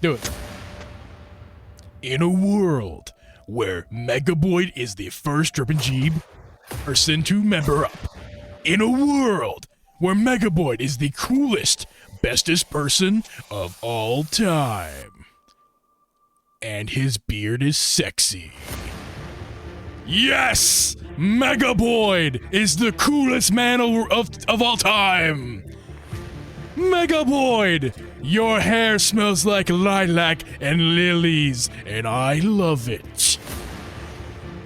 Do it. In a world where Megaboyd is the first Drippin' Geeb person to member up. In a world where Megaboyd is the coolest, bestest person of all time. And his beard is sexy. Yes! Megaboyd is the coolest man of all time! Megaboyd! Your hair smells like lilac and lilies, and I love it.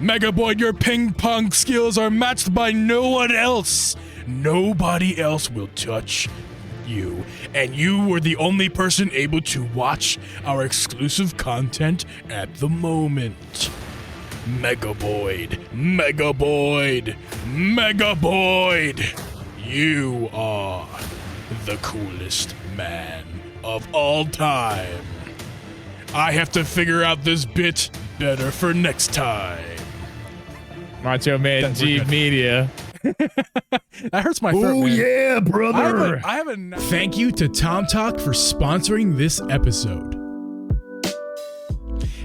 Megaboyd, your ping pong skills are matched by no one else. Nobody else will touch you, and you were the only person able to watch our exclusive content at the moment. Megaboyd, Megaboyd, Megaboyd, you are the coolest man of all time. I have to figure out this bit better for next time. Macho Man Geeb Media. That hurts my throat, man. Oh yeah, brother. I have a Thank you to Tomtoc for sponsoring this episode.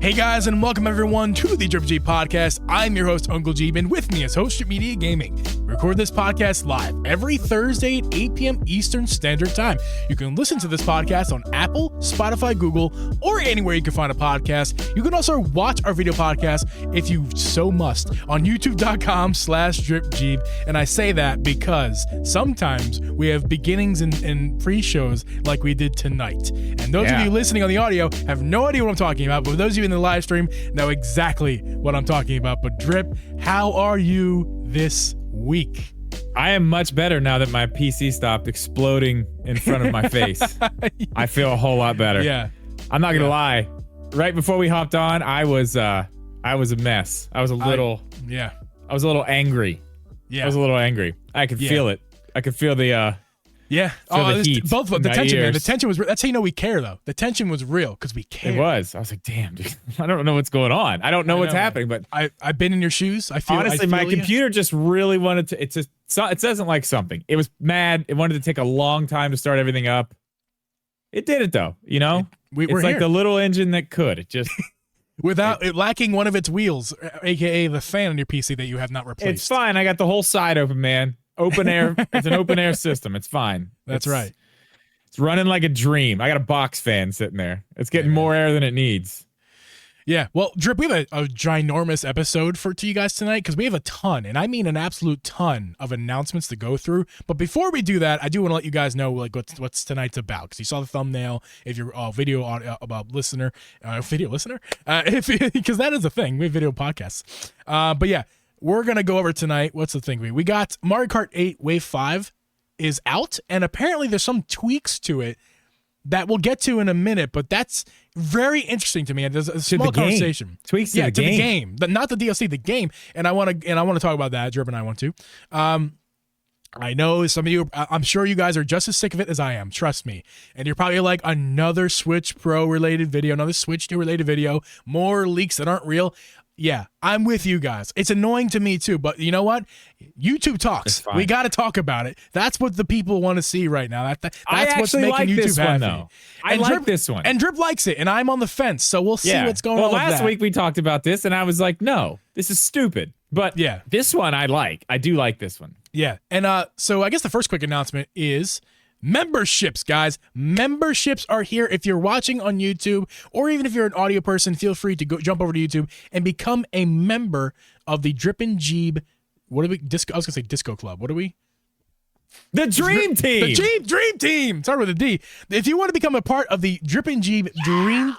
Hey guys, and welcome everyone to the Drippin' Geeb Podcast. I'm your host, Uncle Geeb, and with me is Host Media Gaming. We record this podcast live every Thursday at 8 p.m. Eastern Standard Time. You can listen to this podcast on Apple, Spotify, Google, or anywhere you can find a podcast. You can also watch our video podcast, if you so must, on youtube.com/DripGeeb. And I say that because sometimes we have beginnings and pre-shows like we did tonight. And those of you listening on the audio have no idea what I'm talking about, but those of you in the live stream know exactly what I'm talking about. But Drip, how are you this week? I am much better now that my PC stopped exploding in front of my face. I feel a whole lot better. Yeah. I'm not gonna lie. Right before we hopped on, I was a mess. I was a little I was a little angry. Yeah. I was a little angry. I could feel it. I could feel the the heat both the in my tension, man. ears. The tension was. That's how you know we care, though. The tension was real because we care. It was. I was like, damn, dude. I don't know what's going on. I don't know what's happening, but I've been in your shoes. Honestly, my computer just really wanted to. It doesn't like something. It was mad. It wanted to take a long time to start everything up. It did it though. You know, it's like the little engine that could. It just without it lacking one of its wheels, aka the fan on your PC that you have not replaced. It's fine. I got the whole side open, man. Open air. It's an open air system. It's fine. That's right. It's running like a dream. I got a box fan sitting there. It's getting more air than it needs. Yeah. Well, Drip, we have a ginormous episode to you guys tonight because we have a ton, and I mean an absolute ton of announcements to go through. But before we do that, I do want to let you guys know like what's tonight's about because you saw the thumbnail. If you're video listener, because that is a thing. We have video podcasts. But yeah. We're going to go over tonight. What's the thing? We got Mario Kart 8 Wave 5 is out, and apparently there's some tweaks to it that we'll get to in a minute, but that's very interesting to me. There's a small conversation. Tweaks to the game. Not the DLC, the game. And I want to talk about that. Drip and I want to. I know some of you, I'm sure you guys are just as sick of it as I am. Trust me. And you're probably like, another Switch Pro related video, another Switch 2 related video, more leaks that aren't real. Yeah, I'm with you guys. It's annoying to me too, but you know what? YouTube talks. We got to talk about it. That's what the people want to see right now. That's what's making YouTube happy. I like this one. And Drip likes it, and I'm on the fence, so we'll see what's going on with that. Last week we talked about this, and I was like, no, this is stupid. But this one I like. I do like this one. Yeah, and so I guess the first quick announcement is memberships, guys. Memberships are here. If you're watching on YouTube, or even if you're an audio person, feel free to jump over to YouTube and become a member of the Drippin' Geeb. What are we? I was gonna say Disco Club. What are we? The Dream Team. The Dream Team. Start with a D. If you want to become a part of the Drippin' Geeb Dream,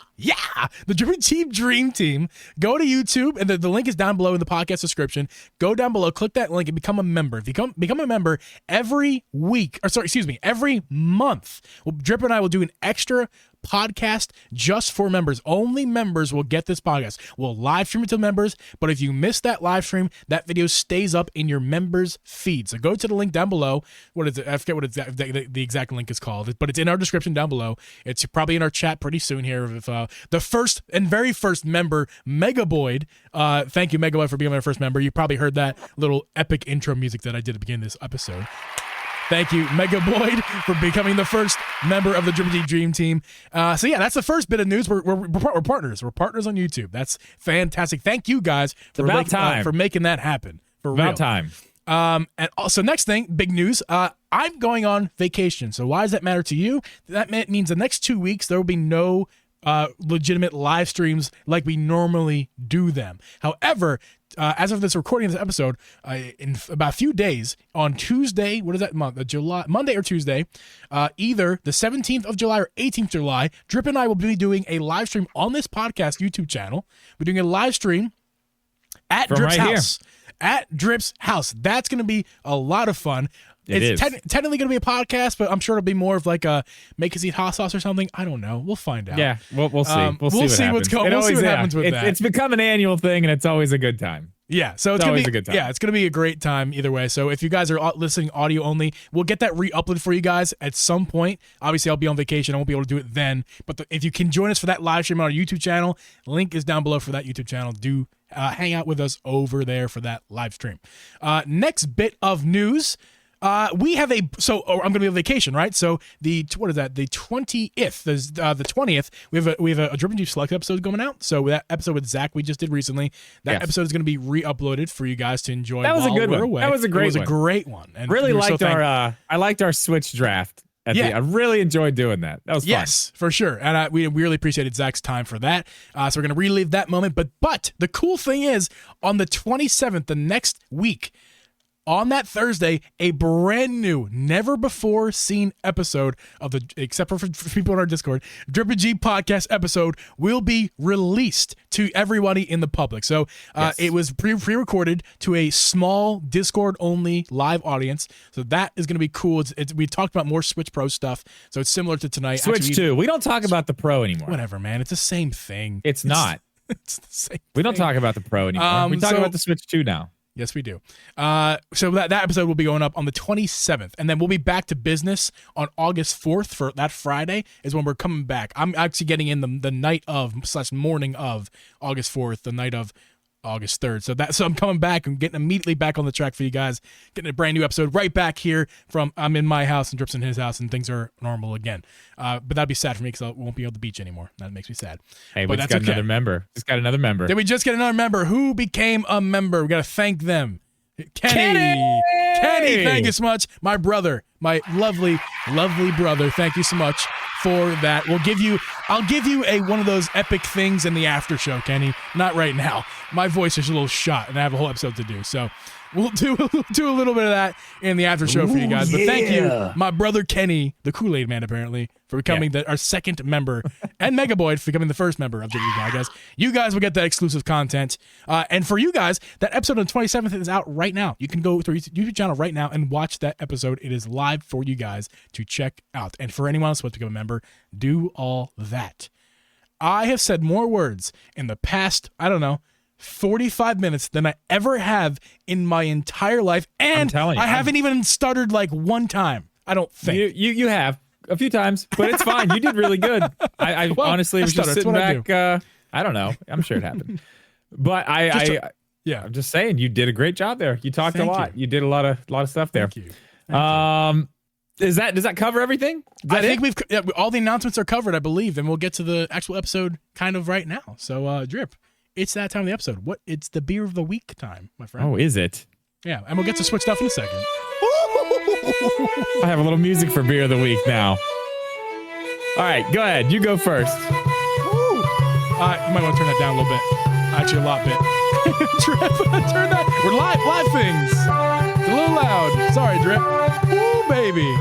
the Drippin' Geeb Dream Team, go to YouTube, and the link is down below in the podcast description. Go down below, click that link, and become a member. If you become a member every month, Drip and I will do an extra podcast just for members. Only members will get this podcast. We'll live stream it to members, but if you miss that live stream, that video stays up in your members feed. So go to the link down below. What is it? I forget what the exact link is called, but it's in our description down below. It's probably in our chat pretty soon here. If the first and very first member, Megaboyd, thank you, Megaboyd, for being my first member. You probably heard that little epic intro music that I did at the beginning of this episode. Thank you, Mega Boyd, for becoming the first member of the Drippin' G Dream Team. So yeah, that's the first bit of news. We're partners. We're partners on YouTube. That's fantastic. Thank you guys for making that happen. For real. About time. And also, next thing, big news. I'm going on vacation. So why does that matter to you? That means the next 2 weeks there will be no legitimate live streams like we normally do them. However, as of this recording of this episode, in about a few days, on Tuesday, what is that month? Monday or Tuesday, either the 17th of July or 18th of July, Drip and I will be doing a live stream on this podcast YouTube channel. We're doing a live stream at Drip's house. At Drip's house. That's going to be a lot of fun. It's technically going to be a podcast, but I'm sure it'll be more of like a make us eat hot sauce or something. I don't know. We'll find out. Yeah, we'll see. We'll see what's going. We'll see what happens with that. It's become an annual thing, and it's always a good time. Yeah, so it's always a good time. Yeah, it's going to be a great time either way. So if you guys are listening audio only, we'll get that re-uploaded for you guys at some point. Obviously, I'll be on vacation. I won't be able to do it then. But if you can join us for that live stream on our YouTube channel, link is down below for that YouTube channel. Do hang out with us over there for that live stream. Next bit of news. We have I'm going to be on vacation, right? So the 20th, the 20th, we have a Drippin' G Select episode going out. So that episode with Zach we just did recently, that episode is going to be re-uploaded for you guys to enjoy. That was a good one. Away. That was a great one. It was a great one. And really liked I liked our Switch draft. I really enjoyed doing that. That was fun. Yes, for sure. And we really appreciated Zach's time for that. So we're going to relive that moment. But the cool thing is, on the 27th, the next week, on that Thursday, a brand new, never before seen episode of except for people on our Discord, Drippin' G podcast episode will be released to everybody in the public. So it was pre-recorded to a small Discord only live audience. So that is going to be cool. We talked about more Switch Pro stuff. So it's similar to tonight. Switch 2. We don't talk about the Pro anymore. Whatever, man. It's the same thing. It's not. It's the same We don't talk about the Pro anymore. We talk about the Switch 2 now. Yes, we do. So that episode will be going up on the 27th, and then we'll be back to business on August 4th for that Friday is when we're coming back. I'm actually getting in the night of / morning of August 4th, the night of August 3rd. So I'm coming back and getting immediately back on the track for you guys, getting a brand new episode right back here from I'm in my house and Drip's in his house and things are normal again. But that'd be sad for me because I won't be on the beach anymore. That makes me sad. Hey, but that's another member. Just got another member. Did we just get another member? Who became a member? We got to thank them. Kenny, thank you so much. My brother, my lovely, lovely brother. Thank you so much for that. I'll give you one of those epic things in the after show, Kenny. Not right now. My voice is a little shot, and I have a whole episode to do. So we'll do a little bit of that in the after show for you guys. But thank you, my brother Kenny, the Kool-Aid Man, apparently, for becoming our second member, and Mega Boyd for becoming the first member of the guys. You guys will get that exclusive content. And for you guys, that episode on the 27th is out right now. You can go through YouTube channel right now and watch that episode. It is live for you guys to check out. And for anyone else who wants to become a member, do all that. I have said more words in the past, 45 minutes than I ever have in my entire life. And I haven't even stuttered like one time. I don't think. You have a few times, but it's fine. You did really good. I honestly was just sitting back. I don't know. I'm sure it happened. But I'm just saying you did a great job there. You talked a lot. You did a lot of stuff there. Thank you. Does that cover everything? I think all the announcements are covered, I believe, and we'll get to the actual episode kind of right now. So, Drip, it's that time of the episode. It's the beer of the week time, my friend. Oh, is it? Yeah, and we'll get to Switch stuff in a second. I have a little music for beer of the week now. All right, go ahead. You go first. You might want to turn that down a little bit. Actually, a lot bit. Turn that. We're live things. It's a little loud. Sorry, Drip. Ooh, baby.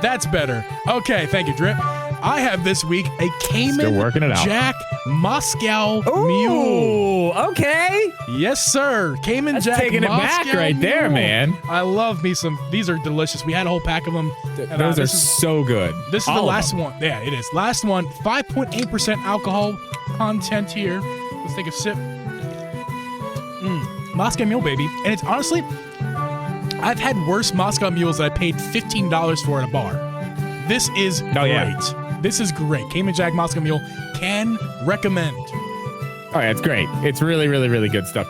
That's better. Okay, thank you, Drip. I have this week a Cayman Jack Moscow Mule. Okay. Yes, sir. Cayman Jack taking Moscow it back right Mule. there, man. I love me some. These are delicious. We had a whole pack of them. Those are so good. This is the last one. Yeah, it is. Last one. 5.8% alcohol content here. Let's take a sip. Moscow Mule, baby. And it's honestly, I've had worse Moscow Mules that I paid $15 for at a bar. This is great. Yeah. This is great. Cayman Jack Moscow Mule, can recommend. Oh, yeah, it's great. It's really, really, really good stuff.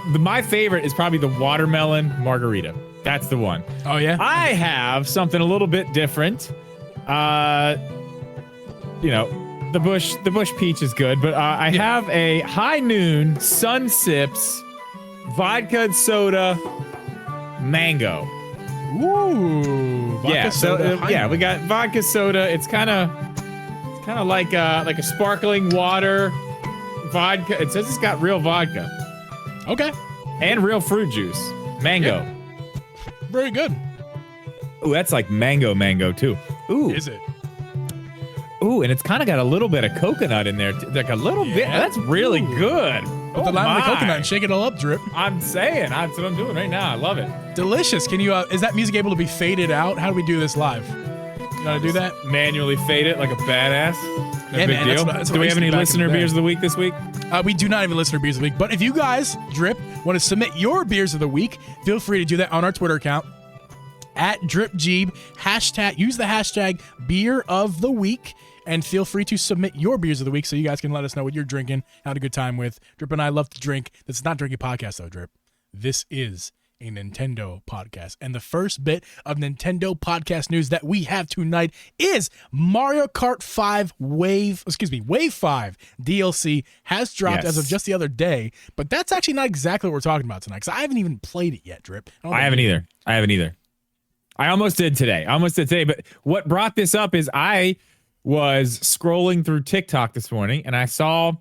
My favorite is probably the watermelon margarita. That's the one. Oh, yeah? I have something a little bit different. The Bush Peach is good, but I have a High Noon Sun Sips vodka and soda mango. Ooh. Vodka soda. We got vodka soda. It's kind of like a sparkling water vodka. It says it's got real vodka. Okay. And real fruit juice. Mango. Yeah. Very good. Ooh, that's like mango too. Ooh. Is it? Ooh, and it's kind of got a little bit of coconut in there. Like a little bit. That's really good. Put the lime in the coconut and shake it all up, Drip. I'm saying. That's what I'm doing right now. I love it. Delicious. Can you, is that music able to be faded out? How do we do this live? You gotta do that? Manually fade it like a badass. No big man, deal. that's what Do we I have used to any do back listener in the day. beers of the week this week? We do not have a listener beers of the week, but if you guys, Drip, want to submit your beers of the week, feel free to do that on our Twitter account at DripGeeb. Use the hashtag beer of the week, and feel free to submit your beers of the week so you guys can let us know what you're drinking, had a good time with. Drip and I love to drink. This is not drinking podcast though, Drip. This is a Nintendo podcast. And the first bit of Nintendo podcast news that we have tonight is Mario Kart 5 Wave 5 DLC has dropped as of just the other day, but that's actually not exactly what we're talking about tonight because I haven't even played it yet, Drip. I haven't either. I almost did today. But what brought this up is I was scrolling through TikTok this morning and I saw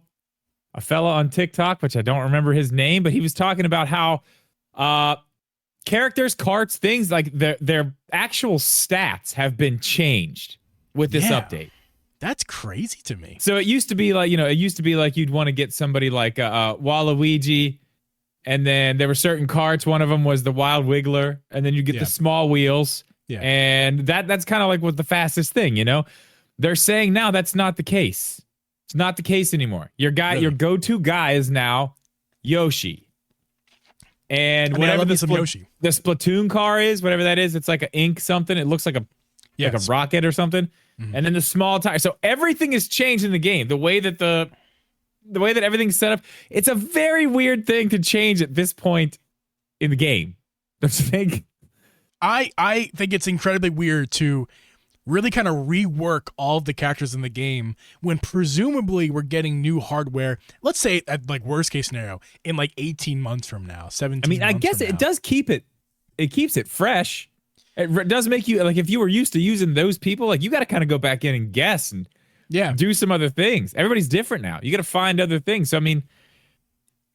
a fella on TikTok, which I don't remember his name, but he was talking about how characters, carts, things like their actual stats have been changed with this update. That's crazy to me. So it used to be like, you'd want to get somebody like Waluigi, and then there were certain carts. One of them was the Wild Wiggler, and then you get the small wheels. Yeah. And that's kind of like what the fastest thing, They're saying now that's not the case. It's not the case anymore. Your go-to guy is now Yoshi. And whatever the Splatoon car is, whatever that is, it's like an ink something. It looks like a rocket or something. Mm-hmm. And then the small tire. So everything has changed in the game. The way that everything's set up, it's a very weird thing to change at this point in the game. Don't you think? I think it's incredibly weird to really kind of rework all of the characters in the game when presumably we're getting new hardware. Let's say at like worst case scenario in like 18 months from now, 17 I guess it does keep it. It keeps it fresh. It does make you like if you were used to using those people, like you got to kind of go back in and guess and do some other things. Everybody's different now. You got to find other things. So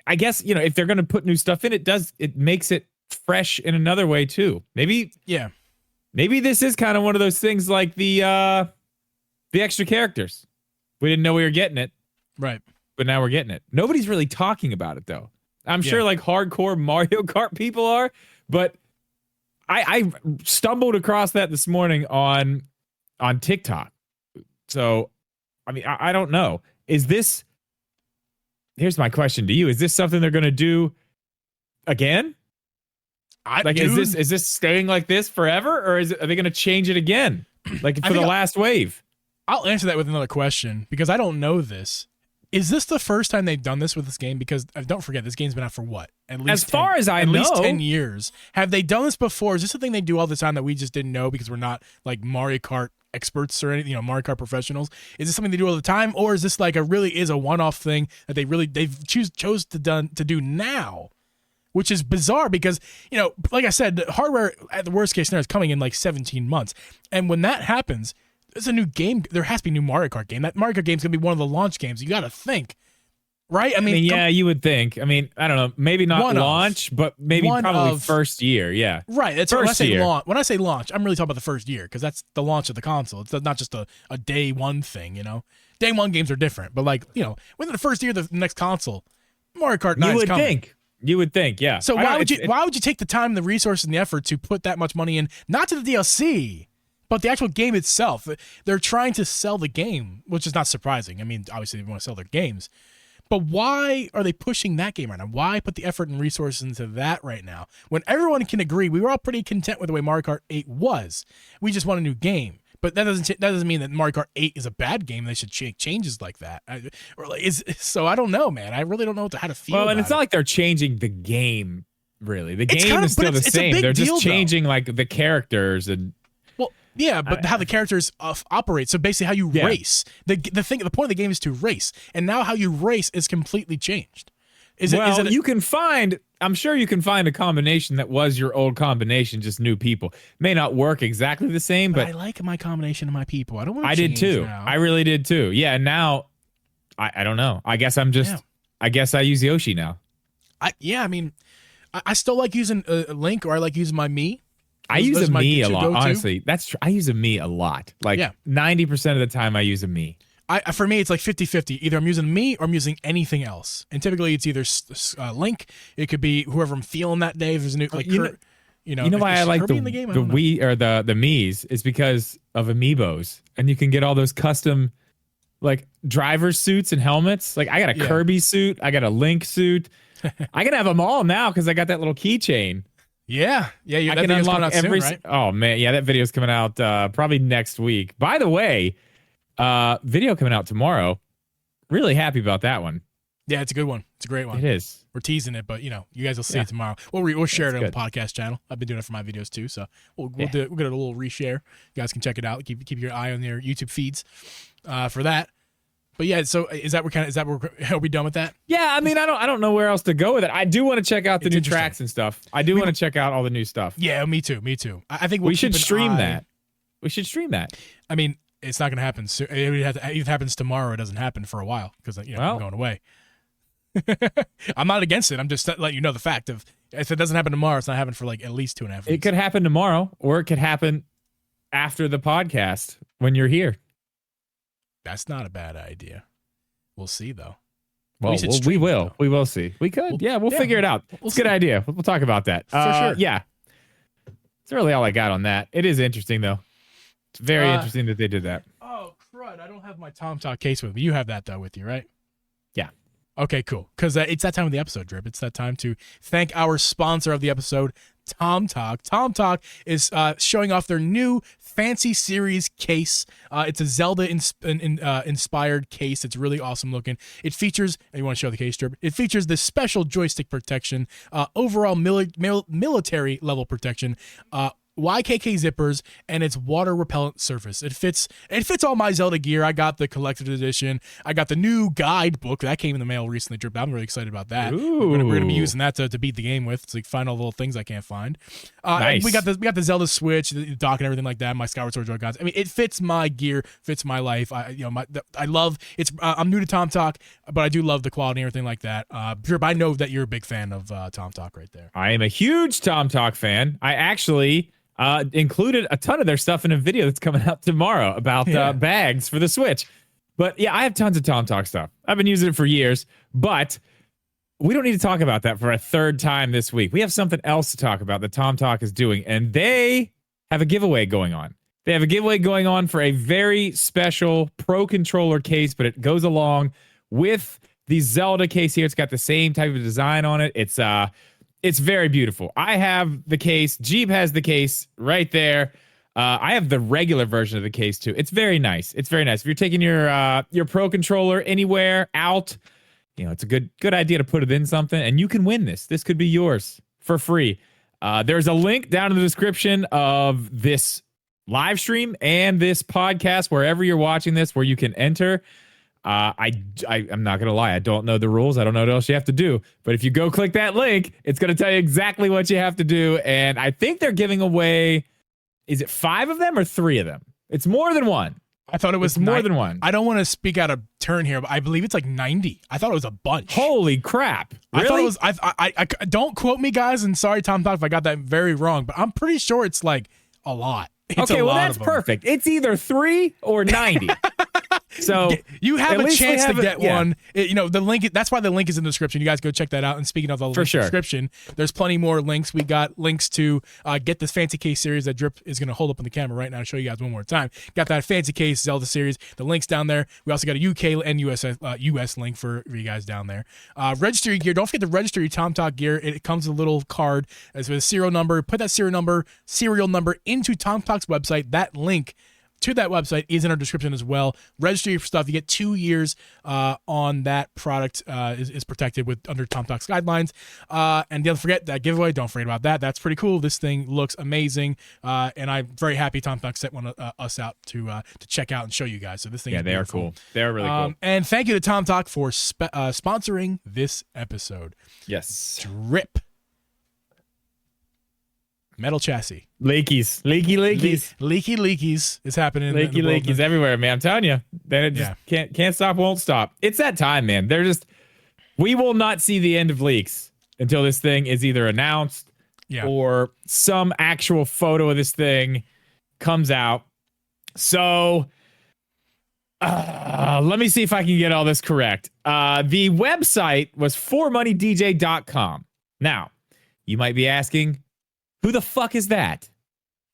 I guess if they're going to put new stuff in, it makes it fresh in another way too. Maybe this is kind of one of those things like the extra characters. We didn't know we were getting it. Right. But now we're getting it. Nobody's really talking about it, though. I'm sure like hardcore Mario Kart people are, but I stumbled across that this morning on TikTok. So, I don't know. Here's my question to you. Is this something they're going to do again? Is this staying like this forever, or are they going to change it again, like for the last wave? I'll answer that with another question because I don't know this. Is this the first time they've done this with this game? Because don't forget, this game's been out for what? At least at least 10 years. Have they done this before? Is this a thing they do all the time that we just didn't know because we're not like Mario Kart experts or anything, Mario Kart professionals? Is this something they do all the time, or is this like a one-off thing that they've chose to do now? Which is bizarre because, like I said, the hardware at the worst case scenario is coming in like 17 months. And when that happens, there's a new game. There has to be a new Mario Kart game. That Mario Kart game is going to be one of the launch games. You got to think, right? You would think. I don't know. Maybe not launch, but maybe probably first year. Yeah. Right. That's when I say launch. When I say launch, I'm really talking about the first year because that's the launch of the console. It's not just a day one thing, Day one games are different. But within the first year of the next console, Mario Kart 9 is coming. You would think, yeah. So why would you take the time, the resources, and the effort to put that much money in, not to the DLC, but the actual game itself? They're trying to sell the game, which is not surprising. Obviously they want to sell their games. But why are they pushing that game right now? Why put the effort and resources into that right now? When everyone can agree, we were all pretty content with the way Mario Kart 8 was. We just want a new game. But that doesn't mean that Mario Kart 8 is a bad game. They should make changes like that. So I don't know, man. I really don't know how to feel. Well, and it's not like they're changing the game really. The game is still the same. They're just changing like the characters and. Well, yeah, but how the characters operate. So basically, how you race. The point of the game is to race, and now how you race is completely changed. You can find. I'm sure you can find a combination that was your old combination, just new people. May not work exactly the same, but I like my combination of my people. I don't want to. I did too. Now. I really did too. Yeah. Now, I don't know. I guess I'm just. Yeah. I guess I use Yoshi now. I mean, I still like using Link, or I like using my Mii. I use a Mii a lot. Honestly, that's true. I use a Mii a lot. Like 90% of the time, I use a Mii. For me, it's like 50-50. Either I'm using Mii or I'm using anything else. And typically, it's either Link. It could be whoever I'm feeling that day. If there's a new, like, you know why I like the Wii or the Miis is because of amiibos, and you can get all those custom like driver suits and helmets. Like I got a Kirby suit, I got a Link suit. I can have them all now because I got that little keychain. Yeah. I can unlock every. Soon, right? Oh man, yeah, that video's coming out probably next week. By the way. Video coming out tomorrow. Really happy about that one. Yeah, it's a good one. It's a great one. It is. We're teasing it, but you guys will see it tomorrow. We'll share it on the podcast channel. I've been doing it for my videos too, so we'll do it. We'll get a little reshare. You guys can check it out. Keep your eye on their YouTube feeds for that. But yeah, so are we done with that? Yeah, I mean, I don't know where else to go with it. I do want to check out the new tracks and stuff. I do want to check out all the new stuff. Yeah, me too. I think we should stream that. We should stream that. I mean. It's not going to happen soon. If it happens tomorrow, it doesn't happen for a while because I'm going away. I'm not against it. I'm just letting you know the fact of if it doesn't happen tomorrow, it's not happening for like at least 2.5 weeks. It could happen tomorrow, or it could happen after the podcast when you're here. That's not a bad idea. We'll see though. Well, we will. We will see. We could. We'll figure it out. It's a good idea. We'll talk about that for sure. Yeah. That's really all I got on that. It is interesting though. It's very interesting that they did that. Oh, crud. I don't have my Tomtoc case with me. You have that, though, with you, right? Yeah. Okay, cool. Because it's that time of the episode, Drip. It's that time to thank our sponsor of the episode, Tomtoc. Tomtoc is showing off their new Fancy Series case. It's a Zelda inspired case. It's really awesome looking. It features, you want to show the case, Drip? It features the special joystick protection, overall military level protection, YKK zippers, and its water repellent surface. It fits all my Zelda gear. I got the collector's edition. I got the new guidebook that came in the mail recently, Drip. I'm really excited about that. We're gonna be using that to beat the game with. It's like find all the little things I can't find. Nice. We got the Zelda Switch, the dock, and everything like that. My Skyward Sword Joy-Cons. I mean, it fits my gear, fits my life. I love it's. I'm new to Tomtoc, but I do love the quality and everything like that. Drip, I know that you're a big fan of Tomtoc right there. I am a huge Tomtoc fan. I actually. Included a ton of their stuff in a video that's coming out tomorrow about bags for the Switch. But yeah, I have tons of Tomtoc stuff. I've been using it for years, but we don't need to talk about that for a third time this week. We have something else to talk about that Tomtoc is doing, and they have a giveaway going on. They have a giveaway going on for a very special Pro Controller case, but it goes along with the Zelda case here. It's got the same type of design on it. It's very beautiful. I have the case. Geeb has the case right there. I have the regular version of the case too. It's very nice. It's very nice. If you're taking your Pro Controller anywhere out, it's a good idea to put it in something, and you can win this. This could be yours for free. There's a link down in the description of this live stream and this podcast, wherever you're watching this, where you can enter. I'm not going to lie. I don't know the rules. I don't know what else you have to do. But if you go click that link, it's going to tell you exactly what you have to do. And I think they're giving away, is it 5 of them or 3 of them? It's more than one. I thought it was more than one. I don't want to speak out of turn here, but I believe it's like 90. I thought it was a bunch. Holy crap. Really? I thought it was, I don't quote me, guys, and sorry, Tomtoc, if I got that very wrong, but I'm pretty sure it's like a lot. It's okay, well, that's perfect. It's either 3 or 90. So you have a chance to get one. The link. That's why the link is in the description. You guys go check that out. And speaking of the description, there's plenty more links. We got links to get this FancyCase series that Drip is going to hold up on the camera right now to show you guys one more time. Got that FancyCase Zelda series. The link's down there. We also got a UK and US link for you guys down there. Register your gear. Don't forget to register your Tomtoc gear. It comes with a little card as with a serial number. Put that serial number into Tomtoc's website. That link to that website is in our description as well. Register your stuff. You get 2 years on that product is protected with under Tomtoc's guidelines. And don't forget that giveaway. Don't forget about that. That's pretty cool. This thing looks amazing, and I'm very happy Tomtoc sent us out to check out and show you guys. So this thing, they are cool. They're really cool. And thank you to Tomtoc for sponsoring this episode. Yes. Drip. Metal chassis. Leaky leakies is happening. Leakies everywhere, man. I'm telling you. Then it just can't stop, won't stop. It's that time, man. We will not see the end of leaks until this thing is either announced or some actual photo of this thing comes out. So let me see if I can get all this correct. The website was formoneydj.com. Now, you might be asking, who the fuck is that?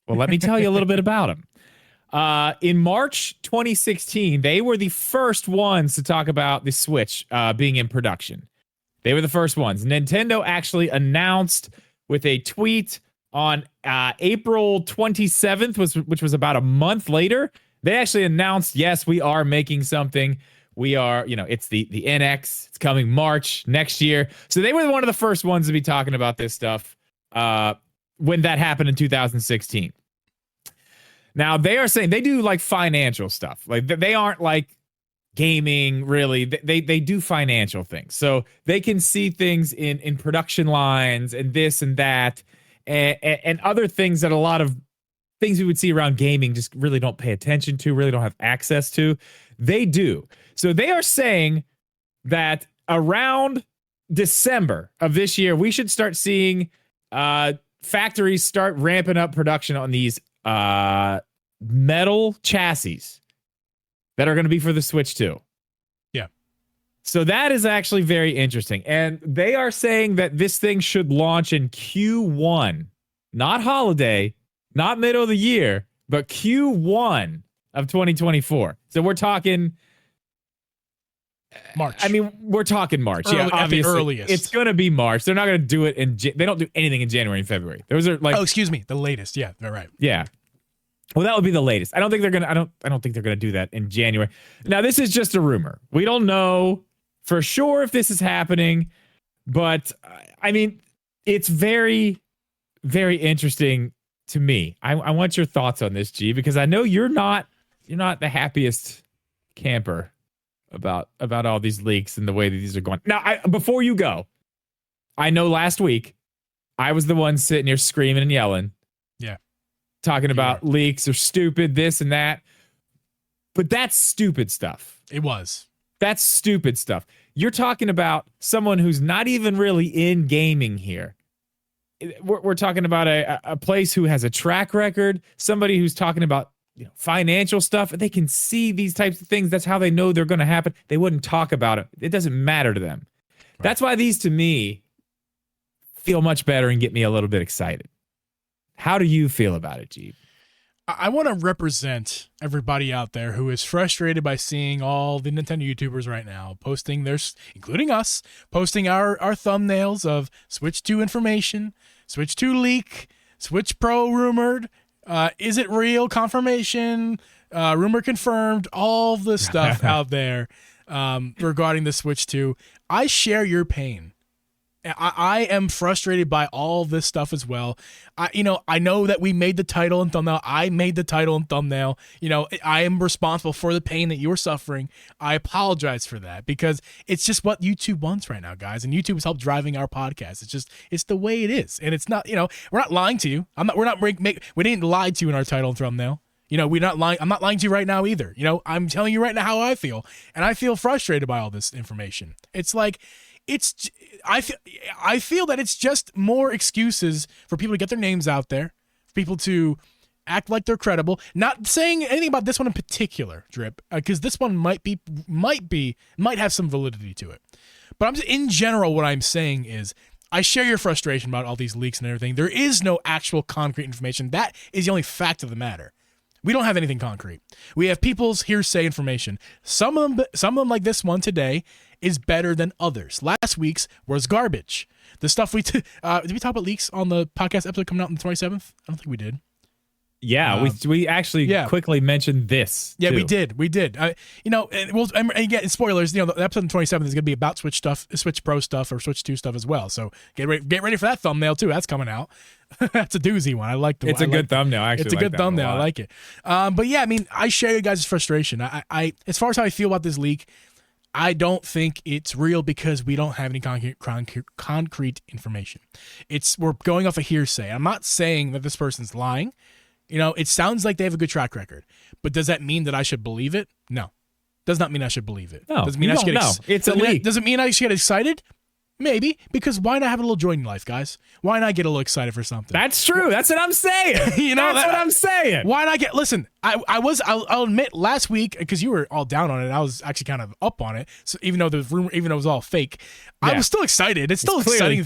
Well, let me tell you a little bit about them. In March 2016, they were the first ones to talk about the Switch being in production. They were the first ones. Nintendo actually announced with a tweet on April 27th, which was about a month later. They actually announced, yes, we are making something. We are, it's the NX. It's coming March next year. So they were one of the first ones to be talking about this stuff when that happened in 2016. Now, they are saying they do like financial stuff. Like they aren't like gaming, really. They do financial things. So they can see things in production lines and this and that and other things that a lot of things we would see around gaming just really don't pay attention to, really don't have access to. They do. So they are saying that around December of this year, we should start seeing factories start ramping up production on these metal chassis that are going to be for the Switch 2. Yeah. So that is actually very interesting. And they are saying that this thing should launch in Q1, not holiday, not middle of the year, but Q1 of 2024. So we're talking March. I mean, we're talking March. At the earliest. It's going to be March. They're not going to do it they don't do anything in January and February. Those are like, oh, excuse me, the latest. Yeah, they're right. Yeah. Well, that would be the latest. I don't think they're going to I don't think they're going to do that in January. Now, this is just a rumor. We don't know for sure if this is happening, but I mean, it's very, very interesting to me. I want your thoughts on this, G, because I know you're not the happiest camper about all these leaks and the way that these are going. Now, before you go, I know last week I was the one sitting here screaming and yelling. Yeah. Talking about leaks are stupid, this and that. But that's stupid stuff. It was. That's stupid stuff. You're talking about someone who's not even really in gaming here. We're talking about a place who has a track record, somebody who's talking about financial stuff. They can see these types of things. That's how they know they're going to happen. They wouldn't talk about it. It doesn't matter to them. Right. That's why these, to me, feel much better and get me a little bit excited. How do you feel about it, Geeb? I want to represent everybody out there who is frustrated by seeing all the Nintendo YouTubers right now posting including us, posting our thumbnails of Switch 2 information, Switch 2 leak, Switch Pro rumored, is it real confirmation, rumor confirmed, all the stuff out there regarding the Switch 2. I share your pain. I am frustrated by all this stuff as well. I know that we made the title and thumbnail. I made the title and thumbnail. I am responsible for the pain that you're suffering. I apologize for that because it's just what YouTube wants right now, guys. And YouTube has helped driving our podcast. It's the way it is. And it's not, we're not lying to you. We didn't lie to you in our title and thumbnail. We're not lying. I'm not lying to you right now either. I'm telling you right now how I feel. And I feel frustrated by all this information. It's like, I feel that it's just more excuses for people to get their names out there, for people to act like they're credible. Not saying anything about this one in particular, Drip, because this one might have some validity to it. But in general, what I'm saying is I share your frustration about all these leaks and everything. There is no actual concrete information. That is the only fact of the matter. We don't have anything concrete. We have people's hearsay information. Some of them, like this one today, is better than others. Last week's was garbage. The stuff did we talk about leaks on the podcast episode coming out on the 27th? I don't think we did. Yeah, we actually quickly mentioned this. Yeah, too. we did. And again, spoilers. The episode 27 is going to be about Switch stuff, Switch Pro stuff, or Switch 2 stuff as well. So get ready for that thumbnail too. That's coming out. That's a doozy one. I like the. It's a good thumbnail. Actually, it's a good thumbnail. I like it. But yeah, I mean, I share you guys' frustration. I as far as how I feel about this leak, I don't think it's real because we don't have any concrete information. We're going off a hearsay. I'm not saying that this person's lying. It sounds like they have a good track record, but does that mean that I should believe it? No. Does not mean I should believe it. No, doesn't mean I should get it's a leak. Does it mean I should get excited? Maybe, because why not have a little joy in life, guys? Why not get a little excited for something? That's true. That's what I'm saying. That's what I'm saying. Why not listen, I'll admit last week, because you were all down on it, I was actually kind of up on it. So even though it was all fake, I was still excited. It's still exciting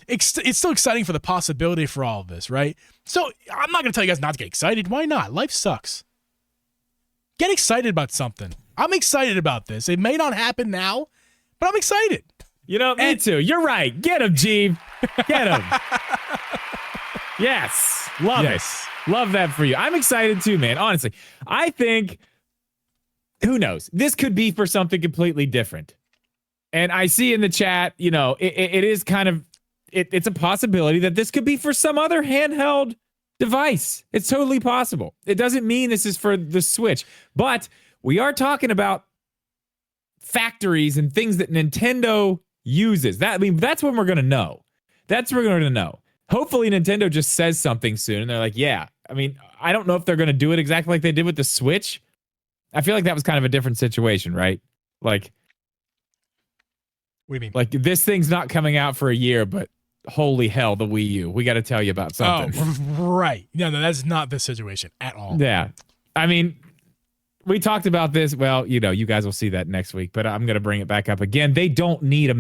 it's still exciting for the possibility for all of this, right? So I'm not going to tell you guys not to get excited. Why not? Life sucks. Get excited about something. I'm excited about this. It may not happen now, but I'm excited. Me too. You're right. Get him, Geeb. Get him. Yes. Love it. Love that for you. I'm excited too, man. Honestly, I think, who knows? This could be for something completely different. And I see in the chat, it is kind of, it's a possibility that this could be for some other handheld device. It's totally possible. It doesn't mean this is for the Switch, but we are talking about factories and things that Nintendo uses. That's when we're going to know. That's when we're going to know. Hopefully Nintendo just says something soon and they're like, yeah. I don't know if they're going to do it exactly like they did with the Switch. I feel like that was kind of a different situation, right? Like, what do you mean? Like, this thing's not coming out for a year, but holy hell, the Wii U. We got to tell you about something. Oh, right. No, that's not the situation at all. Yeah. We talked about this. Well, you guys will see that next week, but I'm going to bring it back up again. They don't need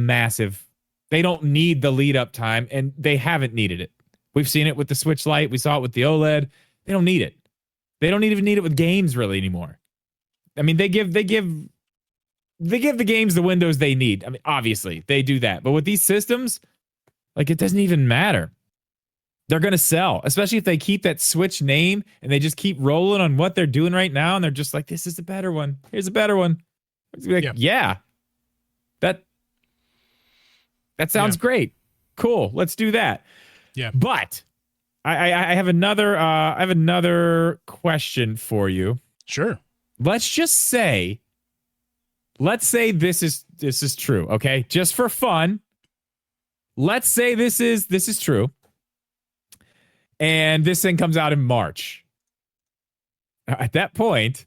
they don't need the lead up time, and they haven't needed it. We've seen it with the Switch Lite. We saw it with the OLED. They don't need it. They don't even need it with games really anymore. They give the games the windows they need. Obviously they do that, but with these systems, it doesn't even matter. They're going to sell, especially if they keep that Switch name and they just keep rolling on what they're doing right now. And they're just like, this is a better one. Here's a better one. Yeah. That sounds great. Cool. Let's do that. Yeah. But I have another question for you. Sure. Let's say this is true. Okay. Just for fun. Let's say this is true. And this thing comes out in March. At that point,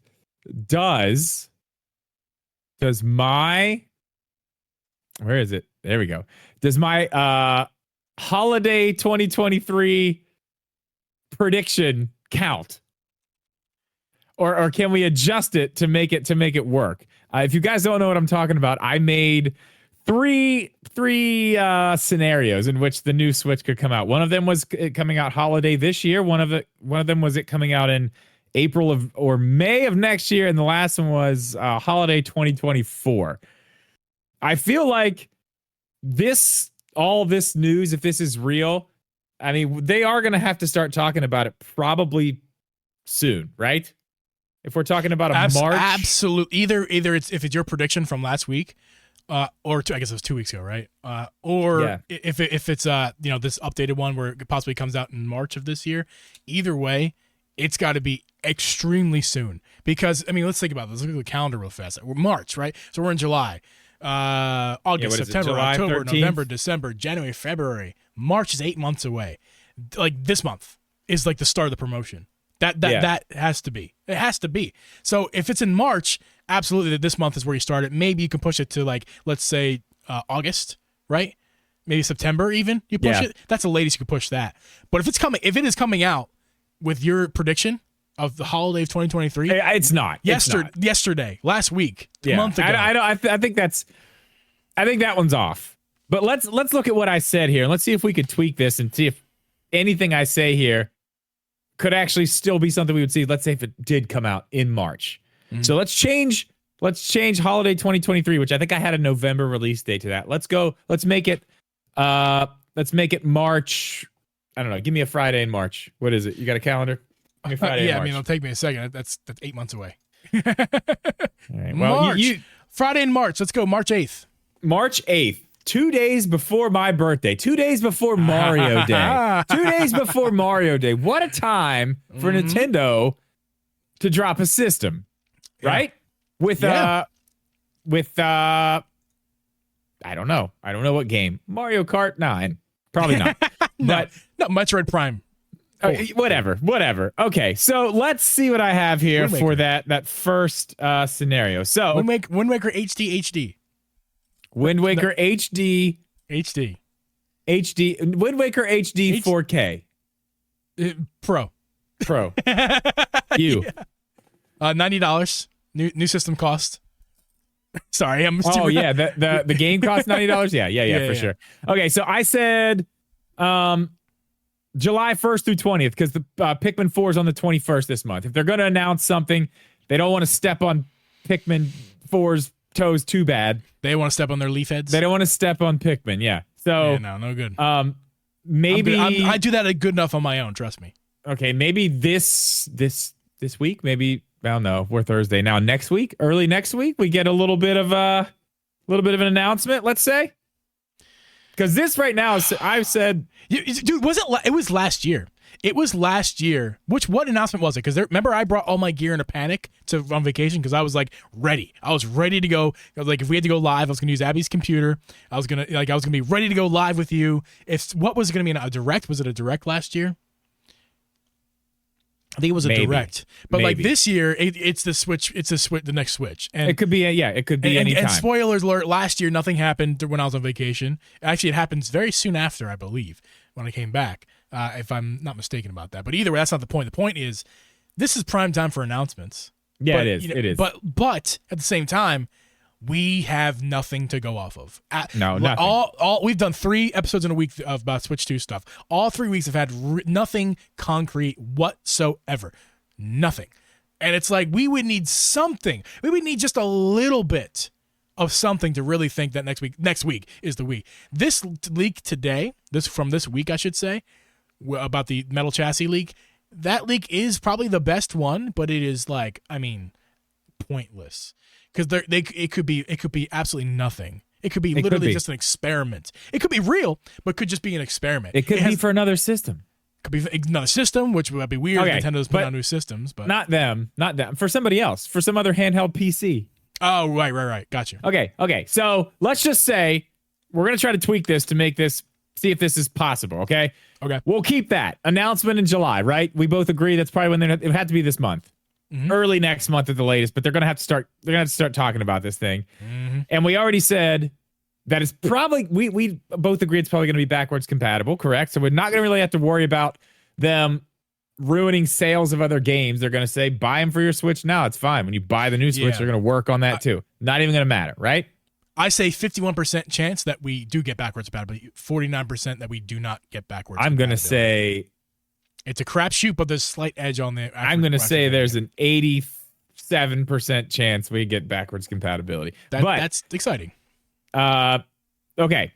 does my, where is it? There we go. Does my holiday 2023 prediction count? Or can we adjust it to make it work? If you guys don't know what I'm talking about, I made three scenarios in which the new Switch could come out. One of them was it coming out holiday this year. One of them was it coming out in April or May of next year, and the last one was holiday 2024. I feel like all this news, if this is real, they are going to have to start talking about it probably soon, right? If we're talking about a March, absolutely. Either if it's your prediction from last week. Or I guess it was 2 weeks ago, right? If it's this updated one where it possibly comes out in March of this year. Either way, it's got to be extremely soon because let's think about this. Look at the calendar real fast. We're March, right? So we're in July, August, September, October, 13th? November, December, January, February. March is 8 months away. Like this month is like the start of the promotion. That has to be. It has to be. So if it's in March, absolutely this month is where you start it. Maybe you can push it to let's say August, right? Maybe September even. You push it. That's the latest you can push that. But if it is coming out with your prediction of the holiday of 2023, it's not. Yesterday, last week, a month ago. I think that one's off. But let's look at what I said here and let's see if we could tweak this and see if anything I say here could actually still be something we would see. Let's say if it did come out in March. Mm-hmm. So let's change holiday 2023, which I think I had a November release date to that. Let's make it March. I don't know. Give me a Friday in March. What is it? You got a calendar? me Friday in Yeah, March. I mean, it'll take me a second. That's 8 months away. All right. Well, March. Friday in March. Let's go. March 8th. March 8th. 2 days before my birthday. 2 days before Mario Day. 2 days before Mario Day. What a time for Nintendo to drop a system, right? With I don't know. I don't know what game. Mario Kart 9. Probably not. But no, Metroid Prime. Whatever. Okay, so let's see what I have here for that first scenario. So Wind Waker HD. Wind Waker HD. Wind Waker HD 4K. Pro. You. $90. New system cost. Sorry, I'm. Oh yeah, the game costs $90. Yeah, for sure. Okay, so I said, July 1st through 20th because the Pikmin 4 is on the 21st this month. If they're going to announce something, they don't want to step on Pikmin 4's toes too bad. They want to step on their leaf heads. They don't want to step on Pikmin. Yeah. So no good. Maybe I do that good enough on my own. Trust me. Okay, maybe this week. Maybe I don't know. We're Thursday now. Next week, early next week, we get a little bit of an announcement. Let's say, because this right now, I've said, dude, it was last year. It was last year. What announcement was it? Because remember, I brought all my gear in a panic on vacation because I was like ready. I was ready to go. I was like, if we had to go live, I was gonna use Abby's computer. I was gonna be ready to go live with you. What was it gonna be? A direct? Was it a direct last year? I think it was a direct, but like this year, it's the Switch. It's the next Switch, and it could be it could be any time. And spoilers alert: last year, nothing happened when I was on vacation. Actually, it happens very soon after, I believe, when I came back. If I'm not mistaken about that, but either way, that's not the point. The point is, this is prime time for announcements. Yeah, but, it is. It is. But at the same time, we have nothing to go off of. No, nothing. All we've done 3 episodes in a week about Switch 2 stuff. All 3 weeks have had nothing concrete whatsoever. Nothing. And it's like we would need something. We would need just a little bit of something to really think that next week is the week. This leak today, from this week, I should say, about the metal chassis leak, that leak is probably the best one, but it is pointless. Because it could be absolutely nothing. It could be literally just an experiment. It could be real, but could just be an experiment. It could be for another system. Could be another system, which would be weird. Okay, Nintendo's putting out new systems, but not them. For somebody else, for some other handheld PC. Oh, right. Gotcha. Okay. So let's just say we're gonna try to tweak this to make this, see if this is possible. Okay. We'll keep that announcement in July, right? We both agree that's probably when it had to be this month. Mm-hmm. Early next month at the latest, but they're gonna have to start talking about this thing. Mm-hmm. And we already said that it's probably we both agree it's probably gonna be backwards compatible, correct? So we're not gonna really have to worry about them ruining sales of other games. They're gonna say buy them for your Switch now. It's fine. When you buy the new Switch, they're gonna work on that too. Not even gonna matter, right? I say 51% chance that we do get backwards compatibility, 49% that we do not get backwards. I'm gonna say it's a crapshoot, but there's a slight edge on the. I'm going to say there's an 87% chance we get backwards compatibility. That's exciting. Okay.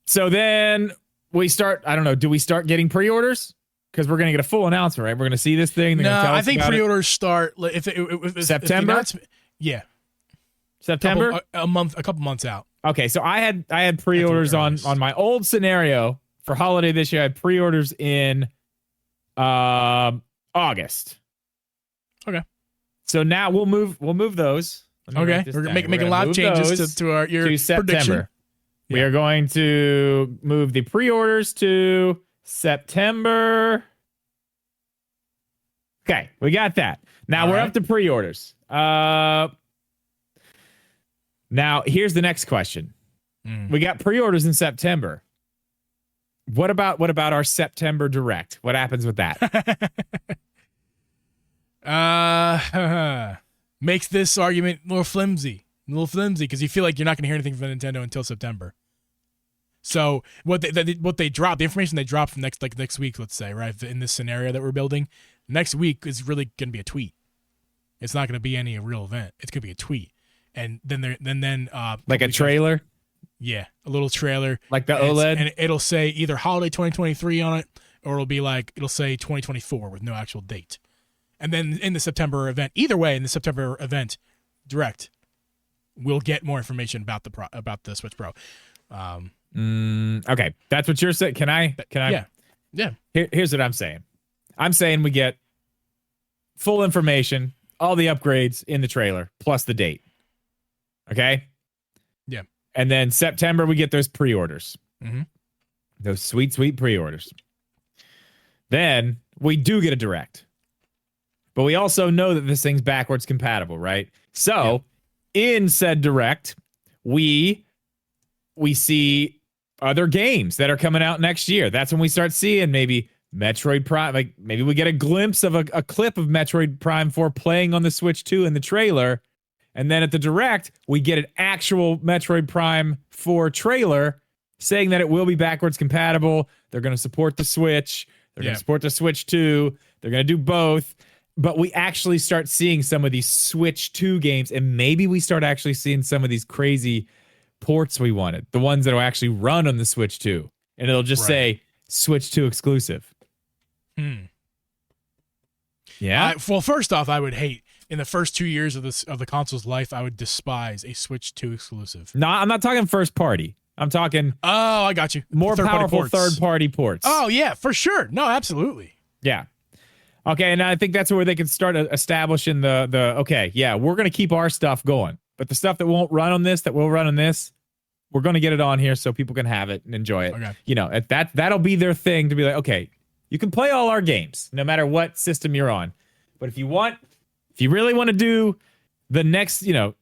So then we start, I don't know, do we start getting pre-orders? Because we're going to get a full announcement, right? We're going to see this thing. No, I think pre-orders start if September. Yeah. September? A couple months out. Okay, so I had pre-orders on my old scenario for holiday this year. I had pre-orders in August. Okay. So now we'll move those. Okay. We're making a lot of changes to your September. Prediction. We are going to move the pre-orders to September. Okay, we got that. Now we're up to pre-orders. Now here's the next question. We got pre-orders in September. What about our September Direct? What happens with that? Makes this argument a little flimsy because you feel like you're not going to hear anything from Nintendo until September. So what they drop, the information they drop from next week, let's say, right, in this scenario that we're building, next week is really going to be a tweet. It's not going to be any real event. It's going to be a tweet, and then like a trailer. Yeah, a little trailer. Like the OLED? And it'll say either holiday 2023 on it, or it'll say 2024 with no actual date. And then in the September event, either way, in the September event, Direct, we'll get more information about the Switch Pro. Okay, that's what you're saying. Can I? Yeah. Here's what I'm saying. I'm saying we get full information, all the upgrades in the trailer, plus the date. Okay? Yeah. And then September, we get those pre-orders. Mm-hmm. Those sweet, sweet pre-orders. Then we do get a Direct. But we also know that this thing's backwards compatible, right? So, in said Direct, we see other games that are coming out next year. That's when we start seeing maybe Metroid Prime. Like maybe we get a glimpse of a clip of Metroid Prime 4 playing on the Switch 2 in the trailer. And then at the Direct, we get an actual Metroid Prime 4 trailer saying that it will be backwards compatible. They're going to support the Switch. They're going to support the Switch 2. They're going to do both. But we actually start seeing some of these Switch 2 games, and maybe we start actually seeing some of these crazy ports we wanted, the ones that will actually run on the Switch 2. And it'll just say Switch 2 exclusive. Yeah? Well, first off, I would hate, in the first 2 years of the console's life, I would despise a Switch 2 exclusive. No, I'm not talking first party. I'm talking... Oh, I got you. More powerful third-party ports. Oh, yeah, for sure. No, absolutely. Yeah. Okay, and I think that's where they can start establishing okay, yeah, we're going to keep our stuff going. But the stuff that won't run on this, that will run on this, we're going to get it on here so people can have it and enjoy it. Okay. You know, that'll be their thing to be like, okay, you can play all our games, no matter what system you're on. But if you really want to do the next, the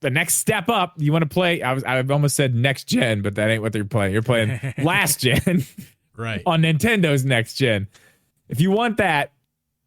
next step up, you want to play, I've almost said next gen, but that ain't what they're playing. You're playing last gen. Right. On Nintendo's next gen. If you want that,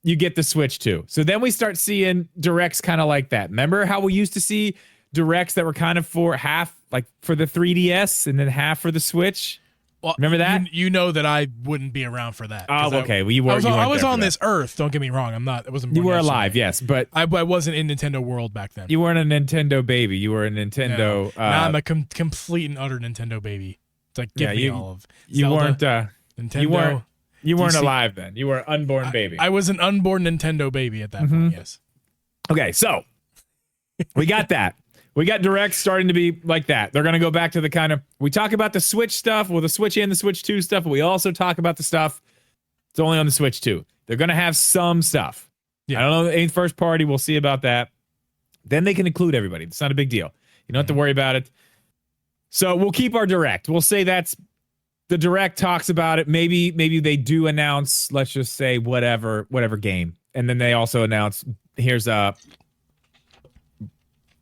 you get the Switch 2. So then we start seeing Directs kind of like that. Remember how we used to see Directs that were kind of for half, like for the 3DS and then half for the Switch? Well, remember that? You know that I wouldn't be around for that. Oh, okay. Well, you were. I was on this earth. Don't get me wrong. I'm not. I wasn't. You were alive, yes, but I wasn't in Nintendo world back then. You weren't a Nintendo baby. You were a Nintendo. No, I'm a complete and utter Nintendo baby. It's like give me all of. You Zelda, weren't. Nintendo. You weren't alive then. You were an unborn baby. I was an unborn Nintendo baby at that point. Yes. Okay, so we got that. We got Directs starting to be like that. They're going to go back to the kind of, we talk about the Switch stuff, well, the Switch and the Switch 2 stuff, but we also talk about the stuff it's only on the Switch 2. They're going to have some stuff. Yeah. I don't know, ain't first party. We'll see about that. Then they can include everybody. It's not a big deal. You don't have to worry about it. So we'll keep our Direct. We'll say that's the Direct talks about it. Maybe they do announce, let's just say whatever game. And then they also announce, here's a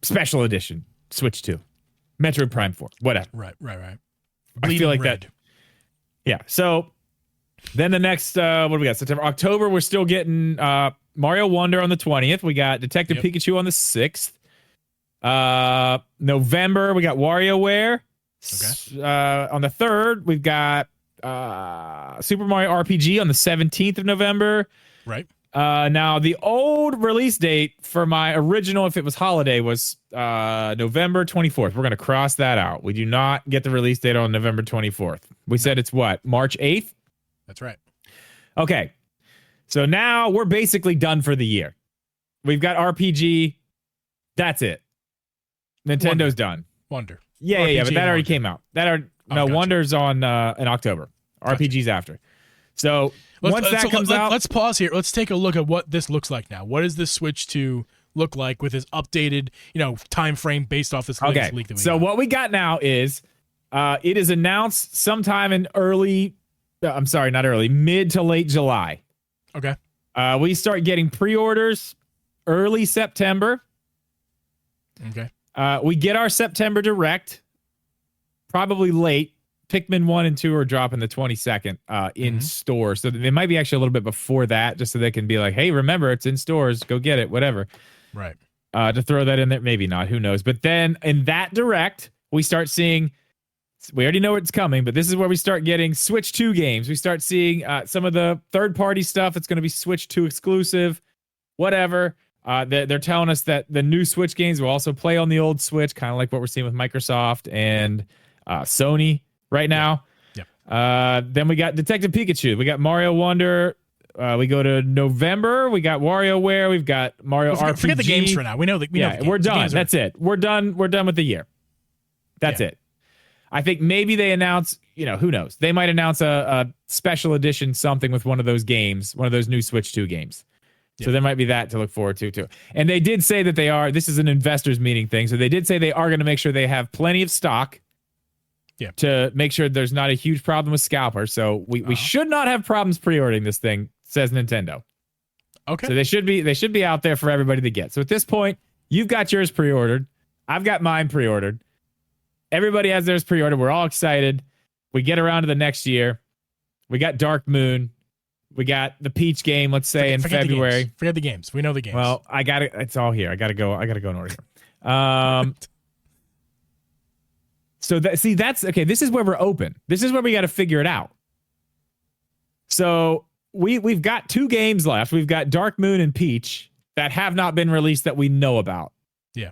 special edition Switch 2, Metroid Prime 4, whatever. Right. I feel like red. That. Yeah. So then the next, what do we got? September, October, we're still getting Mario Wonder on the 20th. We got Detective Pikachu on the 6th. November, we got WarioWare. Okay. On the 3rd, we've got Super Mario RPG on the 17th of November. Right. Now, the old release date for my original, if it was holiday, was November 24th. We're going to cross that out. We do not get the release date on November 24th. We said it's what? March 8th? That's right. Okay. So now we're basically done for the year. We've got RPG. That's it. Nintendo's done. Wonder. Yeah, but that already came out. Gotcha. Wonder's on in October. Gotcha. RPG's after. So once that comes out, let's pause here. Let's take a look at what this looks like now. What does this Switch 2 look like with this updated, time frame based off this latest leak that we got? What we got now is it is announced sometime in mid to late July. Okay. We start getting pre-orders early September. Okay. We get our September Direct probably late. Pikmin 1 and 2 are dropping the 22nd in stores. So they might be actually a little bit before that, just so they can be like, hey, remember, it's in stores. Go get it, whatever. Right. To throw that in there. Maybe not. Who knows? But then in that Direct, we start seeing, we already know it's coming, but this is where we start getting Switch 2 games. We start seeing some of the third-party stuff. It's going to be Switch 2 exclusive, whatever. They're telling us that the new Switch games will also play on the old Switch, kind of like what we're seeing with Microsoft and Sony right now. Yep. Then we got Detective Pikachu. We got Mario Wonder We go to November. We got WarioWare. We've got Mario RPG. Forget the games for now. We know that. We're done. That's it. We're done. We're done with the year. That's it. I think maybe they announce, who knows? They might announce a special edition something with one of those games, one of those new Switch 2 games. So there might be that to look forward to, too. And they did say that this is an investors meeting thing, so they did say they are going to make sure they have plenty of stock to make sure there's not a huge problem with scalpers. So we should not have problems pre-ordering this thing, says Nintendo. Okay. So they should be out there for everybody to get. So at this point, you've got yours pre-ordered. I've got mine pre-ordered. Everybody has theirs pre-ordered. We're all excited. We get around to the next year. We got Dark Moon. We got the Peach game, let's say, in February. Forget the games. We know the games. Well, it's all here. I gotta go in order here. So that's okay. This is where we're open. This is where we got to figure it out. So we've got 2 games left. We've got Dark Moon and Peach that have not been released that we know about. Yeah.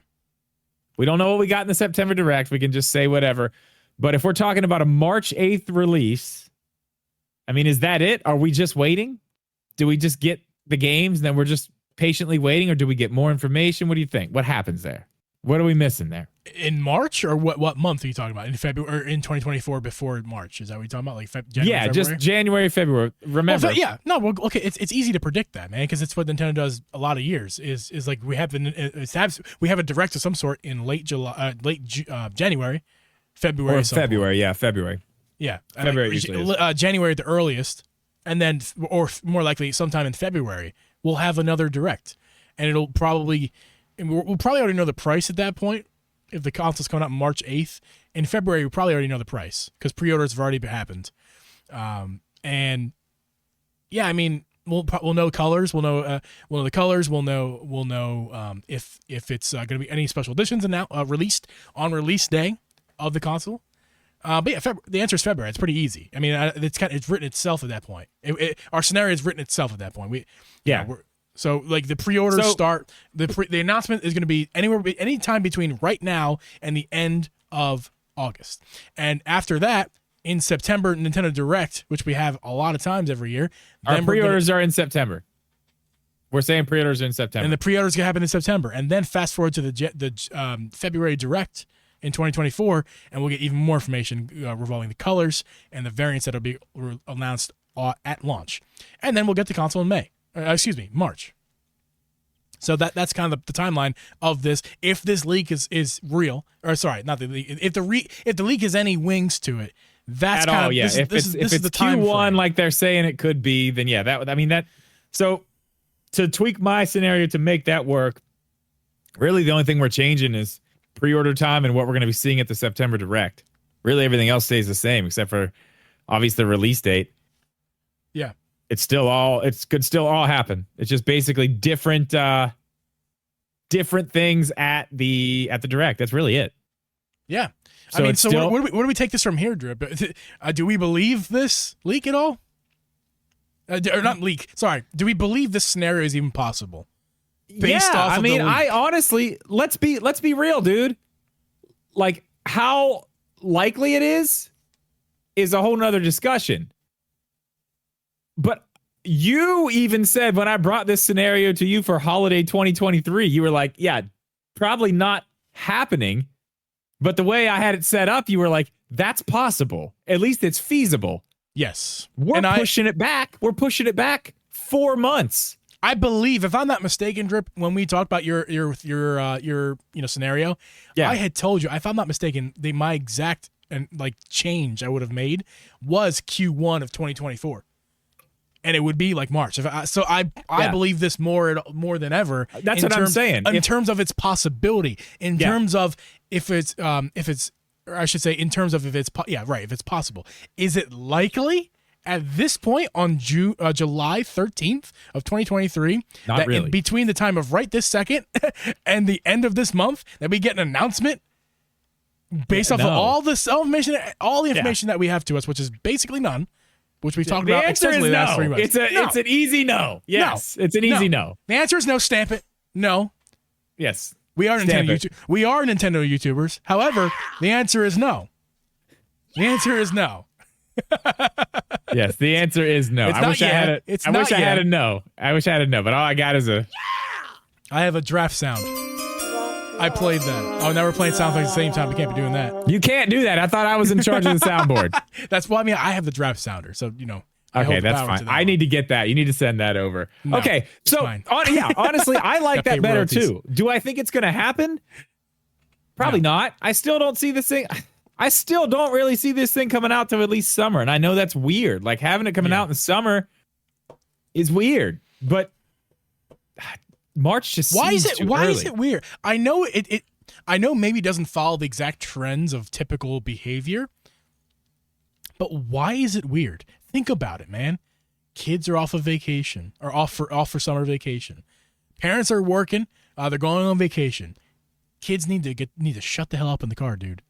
We don't know what we got in the September Direct. We can just say whatever. But if we're talking about a March 8th release, I mean, is that it? Are we just waiting? Do we just get the games and then we're just patiently waiting, or do we get more information? What do you think? What happens there? What are we missing there? In March, or what month are you talking about? In February, or in 2024 before March? Is that what you're talking about? Like January, February? Just January, February. Remember? Okay. It's easy to predict that, man, because it's what Nintendo does a lot of years. Is like we have a direct of some sort in late January, February, or February. Yeah, February. Yeah, February usually is. January at the earliest, and then, or more likely, sometime in February, we'll have another direct, and we'll probably already know the price at that point. If the console's coming out March 8th, in February, we probably already know the price because pre-orders have already happened. And yeah, I mean, we'll know colors. We'll know the colors. We'll know if it's going to be any special editions released on release day of the console. But yeah, the answer is February. It's pretty easy. I mean, it's written itself at that point. Our scenario has written itself at that point. So like the pre-orders start. The announcement is going to be anytime between right now and the end of August, and after that in September, Nintendo Direct, which we have a lot of times every year. Our pre-orders are in September. We're saying pre-orders are in September, and the pre-orders can happen in September, and then fast forward to the February Direct in 2024, and we'll get even more information revolving the colors and the variants that will be announced at launch. And then we'll get the console in March. So that's kind of the timeline of this. If this leak is real, or sorry, not the leak. If the leak has any wings to it, that's kind of if it's the time Q1 frame. like they're saying it could be, then that. So to tweak my scenario to make that work, really the only thing we're changing is pre-order time and what we're going to be seeing at the September Direct. Really, everything else stays the same except for obviously the release date. Yeah, it could still all happen. It's just basically different things at the Direct. That's really it. Yeah, so where do we take this from here, Drip? Do we believe this leak at all? Or not leak? Sorry, do we believe this scenario is even possible? I honestly, let's be real, dude. Like, how likely it is a whole nother discussion. But you even said when I brought this scenario to you for holiday 2023, you were like, yeah, probably not happening. But the way I had it set up, you were like, that's possible. At least it's feasible. Yes. We're pushing it back. We're pushing it back 4 months. I believe, if I'm not mistaken, Drip, when we talked about your scenario, I had told you, if I'm not mistaken, my exact change I would have made was Q1 of 2024, and it would be like March. I believe this more than ever. That's what I'm saying. In terms of its possibility, in terms of if it's possible. Is it likely? At this point, on July 13th of 2023, not really. Between the time of right this second and the end of this month, that we get an announcement based off of all the information that we have to us, which is basically none, which we've talked about extensively the last 3 months. It's an easy no. Yes, it's an easy no. The answer is no. Stamp it. No. Yes. We are Nintendo YouTubers. However, the answer is no. The answer is no. Yes, the answer is no. I wish I had a no. I wish I had a no, but all I got is a... I have a draft sound. I played that. Oh, now we're playing sounds like at the same time. We can't be doing that. You can't do that. I thought I was in charge of the soundboard. That's why I have the draft sounder, so, Okay, that's fine. I need to get that. You need to send that over. No, okay, so, honestly, I like that better, too. Do I think it's going to happen? Probably not. I still don't see this thing... I still don't really see this thing coming out till at least summer, and I know that's weird. Like, having it coming out in the summer is weird, but March just seems too early. Why is it weird? I know I know maybe it doesn't follow the exact trends of typical behavior, but why is it weird? Think about it, man. Kids are off of vacation, or off for summer vacation. Parents are working. They're going on vacation. Kids need to shut the hell up in the car, dude.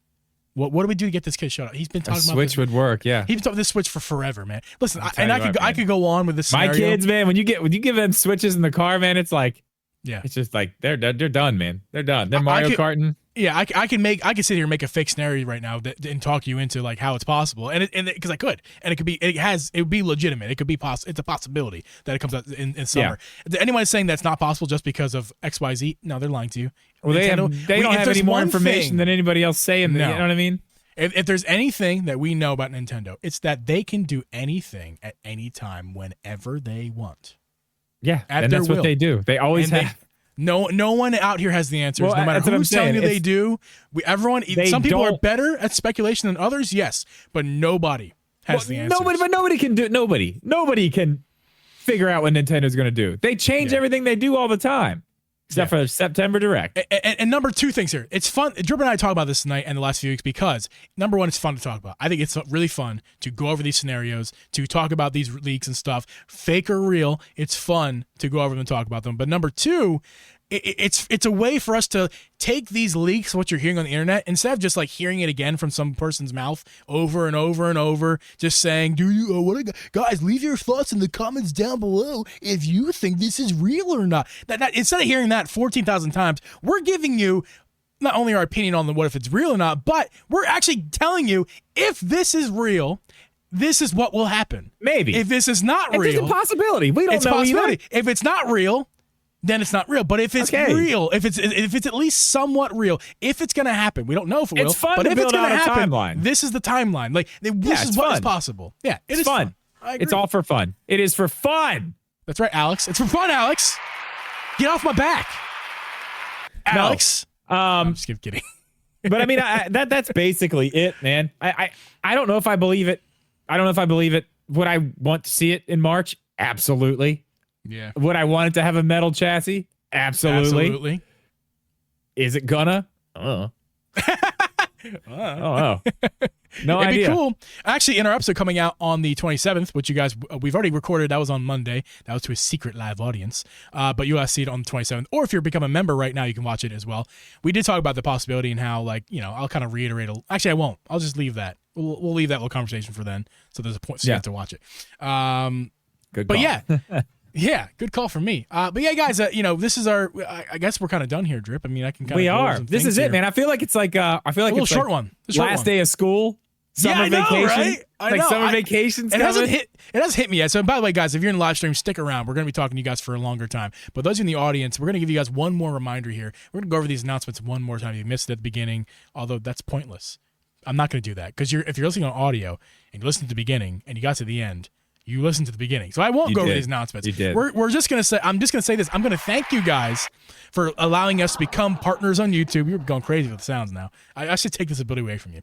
What do we do to get this kid shut up? He's been talking about switch would work, yeah. He's been talking this switch for forever, man. Listen, I could go on with this scenario. My kids, man, when you give them switches in the car, man, it's like, it's just like they're done, man. They're done. They're Mario Karting. Yeah, I can sit here and make a fake scenario right now and talk you into like how it's possible, and because I could, and it would be legitimate. It could be it's a possibility that it comes out in summer. Yeah. Anyone saying that's not possible just because of XYZ? No, they're lying to you. Well, they don't have any more information than anybody else saying. No. You know what I mean? If there's anything that we know about Nintendo, it's that they can do anything at any time whenever they want. Yeah, and that's what they do. They always have. No one out here has the answers. No matter who's telling you they do. Some people are better at speculation than others, yes, but nobody has the answers. Nobody can do it. Nobody can figure out what Nintendo's going to do. They change everything they do all the time. Except for September Direct. And number two things here. It's fun. Drip and I talk about this tonight and the last few weeks because, number one, it's fun to talk about. I think it's really fun to go over these scenarios, to talk about these leaks and stuff. Fake or real, it's fun to go over them and talk about them. But number two, it's a way for us to take these leaks, what you're hearing on the internet, instead of just like hearing it again from some person's mouth over and over and over, just saying, guys, leave your thoughts in the comments down below if you think this is real or not. That instead of hearing that 14,000 times, we're giving you not only our opinion on what if it's real or not, but we're actually telling you if this is real, this is what will happen. Maybe. If this is not real, it's a possibility. We don't know either. If it's not real, then it's not real. But if it's real, if it's at least somewhat real, if it's going to happen, we don't know if it will. It's fun but to if build it's going to happen, timeline. This is the timeline. Like this is what is possible. Yeah, it's fun. I agree. It's all for fun. It is for fun. That's right, Alex. It's for fun, Alex. Get off my back, Alex. No. I'm just kidding. But I mean, that's basically it, man. I don't know if I believe it. I don't know if I believe it. Would I want to see it in March? Absolutely. Yeah. Would I want it to have a metal chassis? Absolutely. Is it gonna? Oh. No idea. It'd be cool. Actually, in our episode coming out on the 27th, which you guys, we've already recorded. That was on Monday. That was to a secret live audience. But you'll see it on the 27th. Or if you're become a member right now, you can watch it as well. We did talk about the possibility and how, I'll kind of reiterate. Actually, I won't. I'll just leave that. We'll leave that little conversation for then. So there's a point. So you have to watch it. Good call. But yeah. Yeah, good call from me. But yeah, guys, this is our. I guess we're kind of done here, Drip. I mean, I can kind of. We are. This is it, man. I feel like it's like. I feel like a little it's short like one. Last day of school. Summer vacation. Right? I know. Summer vacations. It hasn't hit me yet. So by the way, guys, if you're in the live stream, stick around. We're going to be talking to you guys for a longer time. But those in the audience, we're going to give you guys one more reminder here. We're going to go over these announcements one more time. You missed it at the beginning, although that's pointless. I'm not going to do that because if you're listening on audio and you listen to the beginning and you got to the end. You listened to the beginning. So I won't go over these announcements. You did. We're just going to say, I'm just going to say this. I'm going to thank you guys for allowing us to become partners on YouTube. You're going crazy with the sounds now. I should take this ability away from you.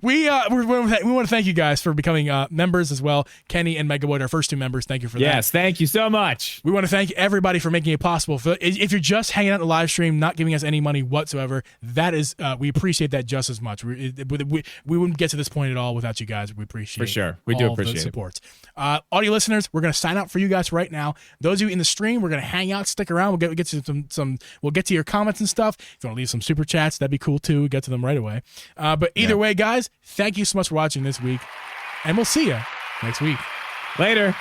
We want to thank you guys for becoming members as well. Kenny and Megaboyd, our first two members. Thank you for that. Yes, thank you so much. We want to thank everybody for making it possible. If you're just hanging out in the live stream, not giving us any money whatsoever, that is, we appreciate that just as much. We wouldn't get to this point at all without you guys. We appreciate it. For sure. We do appreciate it. Support. Audio listeners, we're going to sign out for you guys right now. Those of you in the stream, we're going to hang out, stick around. We'll get to we'll get to your comments and stuff. If you want to leave some super chats, that'd be cool too. We'll get to them right away. But either way, guys, thank you so much for watching this week, and we'll see you next week. Later.